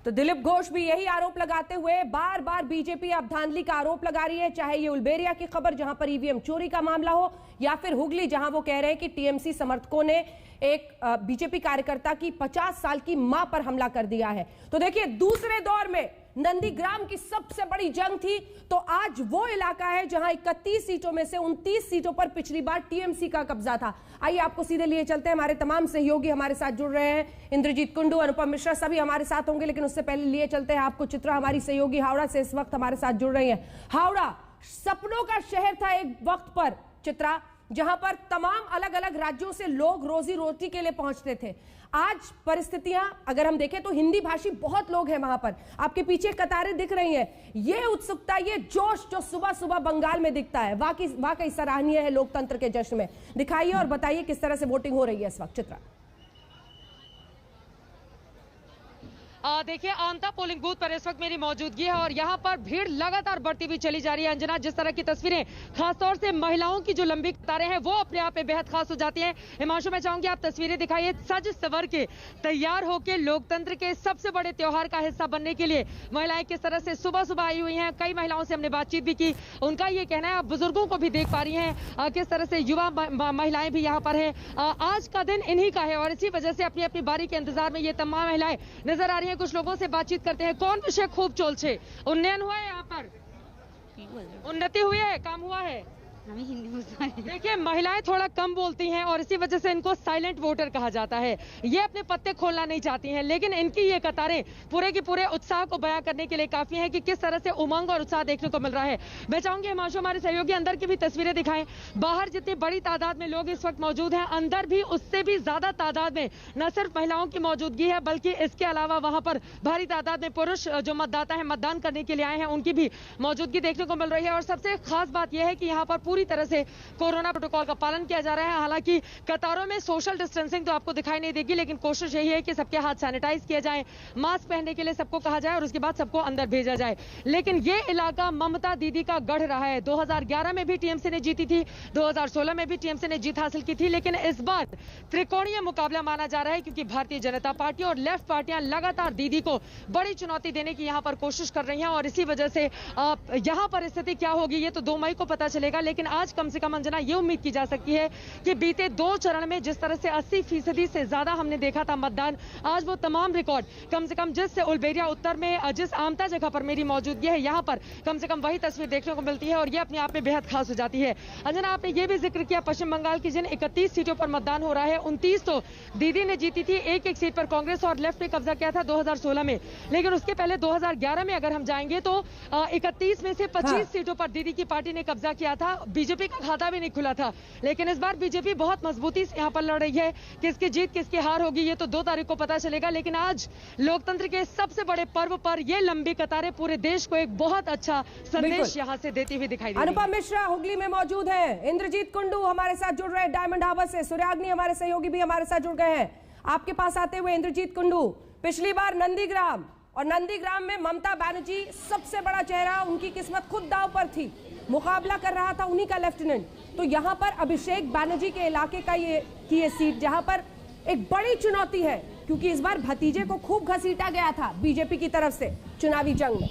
तो दिलीप घोष भी यही आरोप लगाते हुए बार बार बीजेपी अब धांधली का आरोप लगा रही है, चाहे ये उल्बेरिया की खबर जहां पर ईवीएम चोरी का मामला हो या फिर हुगली जहां वो कह रहे हैं कि टीएमसी समर्थकों ने एक बीजेपी कार्यकर्ता की 50 साल की मां पर हमला कर दिया है। तो देखिए, दूसरे दौर में नंदीग्राम की सबसे बड़ी जंग थी, तो आज वो इलाका है जहां 31 सीटों में से 29 सीटों पर पिछली बार टीएमसी का कब्जा था। आइए आपको सीधे लिए चलते हैं, हमारे तमाम सहयोगी हमारे साथ जुड़ रहे हैं, इंद्रजीत कुंडू, अनुपम मिश्रा सभी हमारे साथ होंगे, लेकिन उससे पहले लिए चलते हैं आपको चित्रा, हमारी सहयोगी हावड़ा से इस वक्त हमारे साथ जुड़ रही है। हावड़ा सपनों का शहर था एक वक्त पर चित्रा, जहां पर तमाम अलग अलग राज्यों से लोग रोजी रोटी के लिए पहुंचते थे। आज परिस्थितियां अगर हम देखें तो हिंदी भाषी बहुत लोग हैं वहां पर, आपके पीछे कतारें दिख रही हैं। ये उत्सुकता, ये जोश जो सुबह सुबह बंगाल में दिखता है, वाकई सराहनीय है लोकतंत्र के जश्न में। दिखाइए और बताइए किस तरह से वोटिंग हो रही है इस वक्त चित्रा। देखिए, आंता पोलिंग बूथ पर इस वक्त मेरी मौजूदगी है और यहाँ पर भीड़ लगातार बढ़ती हुई चली जा रही है। अंजना, जिस तरह की तस्वीरें खासतौर से महिलाओं की जो लंबी कतारें हैं वो अपने आप में बेहद खास हो जाती हैं। हिमांशु, मैं चाहूंगी आप तस्वीरें दिखाइए। सज सवर के तैयार होकर लोकतंत्र के सबसे बड़े त्योहार का हिस्सा बनने के लिए महिलाएं किस तरह से सुबह सुबह आई हुई हैं। कई महिलाओं से हमने बातचीत भी की, उनका ये कहना है, आप बुजुर्गों को भी देख पा रही हैं किस तरह से युवा महिलाएं भी यहाँ पर है। आज का दिन इन्हीं का है और इसी वजह से अपनी अपनी बारी के इंतजार में ये तमाम महिलाएं नजर आ रही है। कुछ लोगों से बातचीत करते हैं। कौन विषय खूब चोलछे? उन्नयन हुआ है यहाँ पर? उन्नति हुई है? काम हुआ है? देखिए, महिलाएं थोड़ा कम बोलती हैं और इसी वजह से इनको साइलेंट वोटर कहा जाता है। ये अपने पत्ते खोलना नहीं चाहती हैं, लेकिन इनकी ये कतारें पूरे के पूरे उत्साह को बयां करने के लिए काफी हैं कि किस तरह से उमंग और उत्साह देखने को मिल रहा है। मैं चाहूंगी हिमांशु हमारे सहयोगी अंदर की भी तस्वीरें दिखाएं। बाहर जितनी बड़ी तादाद में लोग इस वक्त मौजूद हैं, अंदर भी उससे भी ज्यादा तादाद में न सिर्फ महिलाओं की मौजूदगी है, बल्कि इसके अलावा वहां पर भारी तादाद में पुरुष जो मतदाता है, मतदान करने के लिए आए हैं, उनकी भी मौजूदगी देखने को मिल रही है। और सबसे खास बात यह है कि यहाँ पर पूरी तरह से कोरोना प्रोटोकॉल का पालन किया जा रहा है। हालांकि कतारों में सोशल डिस्टेंसिंग तो आपको दिखाई नहीं देगी, लेकिन कोशिश यही है कि सबके हाथ सैनिटाइज किए जाएं, मास्क पहनने के लिए सबको कहा जाए और उसके बाद सबको अंदर भेजा जाए। लेकिन ये इलाका ममता दीदी का गढ़ रहा है। 2011 में भी टीएमसी ने जीती थी, 2016 में भी टीएमसी ने जीत हासिल की थी, लेकिन इस बार त्रिकोणीय मुकाबला माना जा रहा है क्योंकि भारतीय जनता पार्टी और लेफ्ट पार्टियां लगातार दीदी को बड़ी चुनौती देने की यहाँ पर कोशिश कर रही हैं और इसी वजह से यहाँ पर स्थिति क्या होगी ये तो 2 मई को पता चलेगा। लेकिन आज कम से कम अंजना ये उम्मीद की जा सकती है कि बीते 2 चरण में जिस तरह से 80% से ज्यादा हमने देखा था मतदान, आज वो तमाम रिकॉर्ड कम से कम जिस उल्बेरिया उत्तर में जिस आमता जगह पर मेरी मौजूदगी है यहाँ पर कम से कम वही तस्वीर देखने को मिलती है और ये अपने आप में बेहद खास हो जाती है। अंजना, आपने ये भी जिक्र किया पश्चिम बंगाल की जिन 31 सीटों पर मतदान हो रहा है, 29 तो दीदी ने जीती थी, एक सीट पर कांग्रेस और लेफ्ट ने कब्जा किया था 2016 में, लेकिन उसके पहले 2011 में अगर हम जाएंगे तो 31 में से 25 सीटों पर दीदी की पार्टी ने कब्जा किया था। बीजेपी का खाता भी नहीं खुला था, लेकिन इस बार बीजेपी बहुत मजबूती से यहाँ पर लड़ रही है। किसकी जीत किसकी हार होगी ये तो 2 तारीख को पता चलेगा, लेकिन आज लोकतंत्र के सबसे बड़े पर्व पर ये लंबी कतारें पूरे देश को एक बहुत अच्छा संदेश यहाँ से देती हुई दिखाई दे रही है। अनुपम मिश्रा हुगली में मौजूद है, इंद्रजीत कुंडू हमारे साथ जुड़ रहे हैं डायमंड हार्बर से, सूर्याग्नि हमारे सहयोगी भी हमारे साथ जुड़ गए हैं। आपके पास आते हुए इंद्रजीत कुंडू, पिछली बार नंदीग्राम और नंदीग्राम में ममता बनर्जी सबसे बड़ा चेहरा, उनकी किस्मत खुद दांव पर थी, मुकाबला कर रहा था उन्हीं का लेफ्टिनेंट। तो यहाँ पर अभिषेक बनर्जी के इलाके का ये सीट जहाँ पर एक बड़ी चुनौती है, क्योंकि इस बार भतीजे को खूब घसीटा गया था बीजेपी की तरफ से चुनावी जंग में।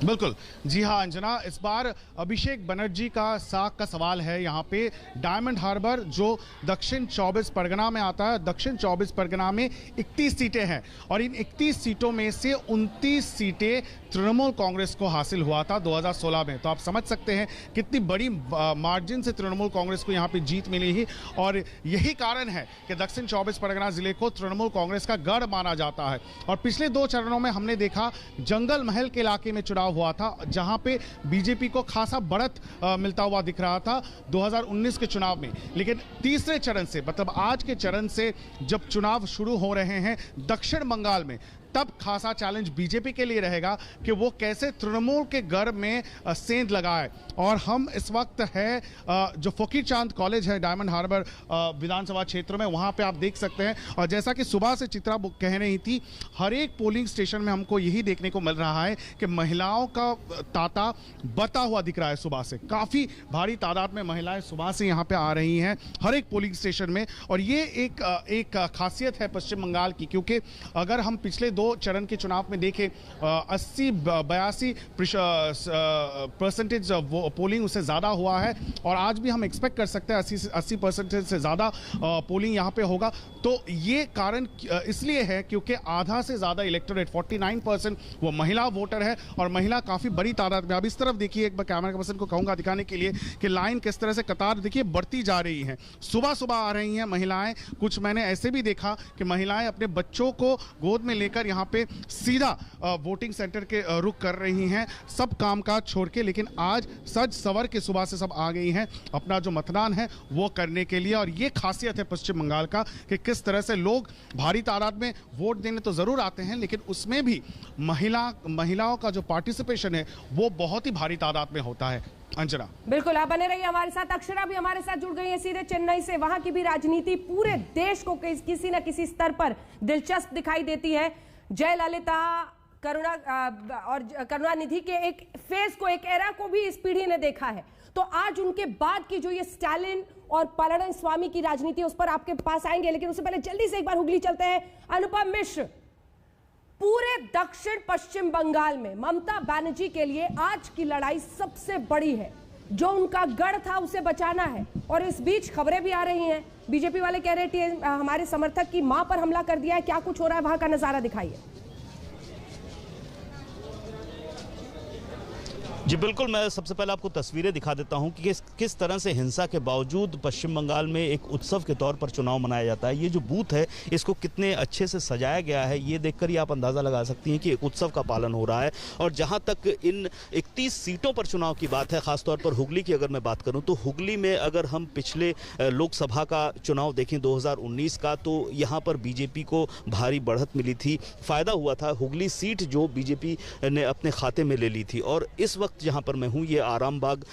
बिल्कुल, जी हाँ अंजना, इस बार अभिषेक बनर्जी का साख का सवाल है यहाँ पे। डायमंड हार्बर जो दक्षिण 24 परगना में आता है, दक्षिण 24 परगना में 31 सीटें हैं और इन 31 सीटों में से 29 सीटें तृणमूल कांग्रेस को हासिल हुआ था 2016 में। तो आप समझ सकते हैं कितनी बड़ी मार्जिन से तृणमूल कांग्रेस को यहाँ पे जीत मिली ही, और यही कारण है कि दक्षिण 24 परगना जिले को तृणमूल कांग्रेस का गढ़ माना जाता है। और पिछले 2 चरणों में हमने देखा जंगल महल के इलाके में चुनाव हुआ था, जहां पे बीजेपी को खासा बढ़त मिलता हुआ दिख रहा था 2019 के चुनाव में। लेकिन तीसरे चरण से, मतलब आज के चरण से जब चुनाव शुरू हो रहे हैं दक्षिण बंगाल में, तब खासा चैलेंज बीजेपी के लिए रहेगा कि वो कैसे तृणमूल के गर्भ में सेंध लगाए। और हम इस वक्त है जो फकीर चांद कॉलेज है डायमंड हार्बर विधानसभा क्षेत्र में, वहां पे आप देख सकते हैं। और जैसा कि सुबह से चित्रा कह रही थी, हर एक पोलिंग स्टेशन में हमको यही देखने को मिल रहा है कि महिलाओं का तांता बता हुआ दिख रहा है। सुबह से काफी भारी तादाद में महिलाएं सुबह से यहाँ पे आ रही हैं हर एक पोलिंग स्टेशन में। और ये एक खासियत है पश्चिम बंगाल की, क्योंकि अगर हम पिछले 2 चरण के चुनाव में देखें 80-82% पोलिंग उससे ज़्यादा हुआ है, और आज भी हम एक्सपेक्ट कर सकते हैं 80% से ज़्यादा पोलिंग यहाँ पे होगा। तो ये कारण इसलिए है क्योंकि आधा से ज़्यादा इलेक्टोरेट 49% वो महिला वोटर है, और महिला काफ़ी बड़ी तादाद में। अब इस तरफ देखिए, एक बार कैमरा पर्सन को कहूँगा दिखाने के लिए कि लाइन किस तरह से कतार देखिए बढ़ती जा रही है। सुबह सुबह आ रही हैं महिलाएं। कुछ मैंने ऐसे भी देखा कि महिलाएं अपने बच्चों को गोद में लेकर यहाँ पे सीधा वोटिंग सेंटर के रुख कर रही हैं, सब कामकाज छोड़ के। लेकिन आज सज सवर के सुबह से सब आ गई हैं अपना जो मतदान है वो करने के लिए। और ये खासियत है पश्चिम बंगाल का कि किस तरह से लोग भारी तादाद में वोट देने तो जरूर आते हैं, लेकिन उसमें भी महिलाओं का जो पार्टिसिपेशन है वो बहुत ही भारी तादाद में होता है। अंजना, बिल्कुल, आप बने रहिए हमारे साथ। अक्षरा भी हमारे साथ जुड़ गई है सीधे चेन्नई से। वहां की भी राजनीति पूरे देश को किसी न किसी स्तर पर दिलचस्प दिखाई देती है। जयललिता और करुणानिधि के एक फेज को, एक एरा को भी इस पीढ़ी ने देखा है। तो आज उनके बाद की जो ये स्टालिन और पलानिस्वामी की राजनीति, उस पर आपके पास आएंगे, लेकिन उससे पहले जल्दी से एक बार हुगली चलते हैं। अनुपम मिश्र, पूरे दक्षिण पश्चिम बंगाल में ममता बनर्जी के लिए आज की लड़ाई सबसे बड़ी है। जो उनका गढ़ था उसे बचाना है। और इस बीच खबरें भी आ रही हैं, बीजेपी वाले कह रहे हैं हमारे समर्थक की मां पर हमला कर दिया है। क्या कुछ हो रहा है वहां का नजारा दिखाइए। जी बिल्कुल, मैं सबसे पहले आपको तस्वीरें दिखा देता हूं कि किस तरह से हिंसा के बावजूद पश्चिम बंगाल में एक उत्सव के तौर पर चुनाव मनाया जाता है। ये जो बूथ है इसको कितने अच्छे से सजाया गया है, ये देखकर ही आप अंदाज़ा लगा सकती हैं कि एक उत्सव का पालन हो रहा है। और जहां तक इन 31 सीटों पर चुनाव की बात है, खासतौर पर हुगली की अगर मैं बात करूं तो हुगली में अगर हम पिछले लोकसभा का चुनाव देखें 2019 का, तो यहाँ पर बीजेपी को भारी बढ़त मिली थी, फ़ायदा हुआ था। हुगली सीट जो बीजेपी ने अपने खाते में ले ली थी। और इस वक्त जहां पर मैं हूं ये आरामबाग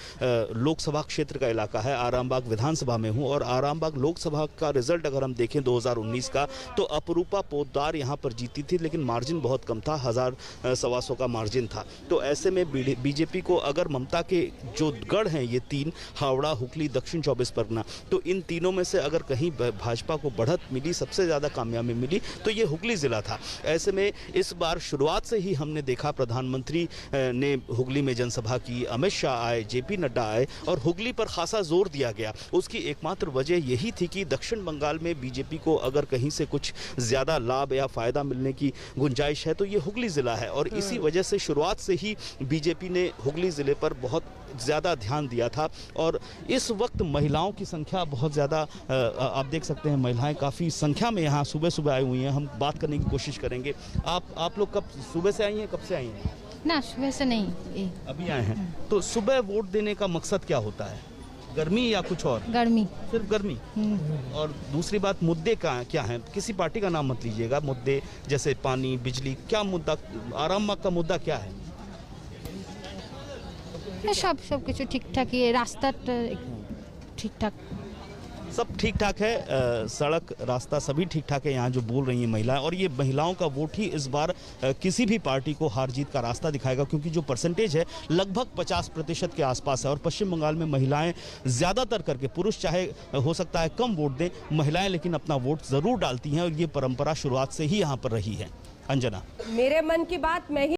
लोकसभा क्षेत्र का इलाका है, आरामबाग विधानसभा में हूं। और आरामबाग लोकसभा का रिजल्ट अगर हम देखें 2019 का, तो अपरूपा पोद्दार यहां पर जीती थी, लेकिन मार्जिन बहुत कम था, 1000-125 का मार्जिन था। तो ऐसे में बीजेपी को अगर ममता के जो गढ़ हैं ये 3, हावड़ा, हुगली, दक्षिण 24 परगना, तो इन तीनों में से अगर कहीं भाजपा को बढ़त मिली, सबसे ज़्यादा कामयाबी मिली, तो ये हुगली ज़िला था। ऐसे में इस बार शुरुआत से ही हमने देखा प्रधानमंत्री ने हुगली में जनसभा की, अमित शाह आए, जेपी नड्डा आए और हुगली पर खासा जोर दिया गया। उसकी एकमात्र वजह यही थी कि दक्षिण बंगाल में बीजेपी को अगर कहीं से कुछ ज़्यादा लाभ या फ़ायदा मिलने की गुंजाइश है तो ये हुगली ज़िला है। और इसी वजह से शुरुआत से ही बीजेपी ने हुगली ज़िले पर बहुत ज़्यादा ध्यान दिया था। और इस वक्त महिलाओं की संख्या बहुत ज़्यादा, आप देख सकते हैं महिलाएं काफ़ी संख्या में यहाँ सुबह सुबह आई हुई हैं। हम बात करने की कोशिश करेंगे। आप लोग कब सुबह से आई हैं, कब से आई हैं? ना, सुबह से नहीं, अभी आए हैं। तो सुबह वोट देने का मकसद क्या होता है? गर्मी या कुछ और? गर्मी, सिर्फ गर्मी। और दूसरी बात, मुद्दे क्या हैं? किसी पार्टी का नाम मत लीजिएगा। मुद्दे जैसे पानी, बिजली, क्या मुद्दा, आरामबाग का मुद्दा क्या है? सब कुछ ठीक ठाक, ये रास्ता ठीक ठाक, सब ठीक ठाक है। सड़क, रास्ता सभी ठीक ठाक है यहाँ जो बोल रही हैं महिलाएं। और ये महिलाओं का वोट ही इस बार किसी भी पार्टी को हार जीत का रास्ता दिखाएगा, क्योंकि जो परसेंटेज है लगभग 50% के आसपास है। और पश्चिम बंगाल में महिलाएं ज़्यादातर करके, पुरुष चाहे हो सकता है कम वोट दें, महिलाएं लेकिन अपना वोट ज़रूर डालती हैं। और ये परंपरा शुरुआत से ही यहाँ पर रही है। अंजना, मेरे मन की बात मैं ही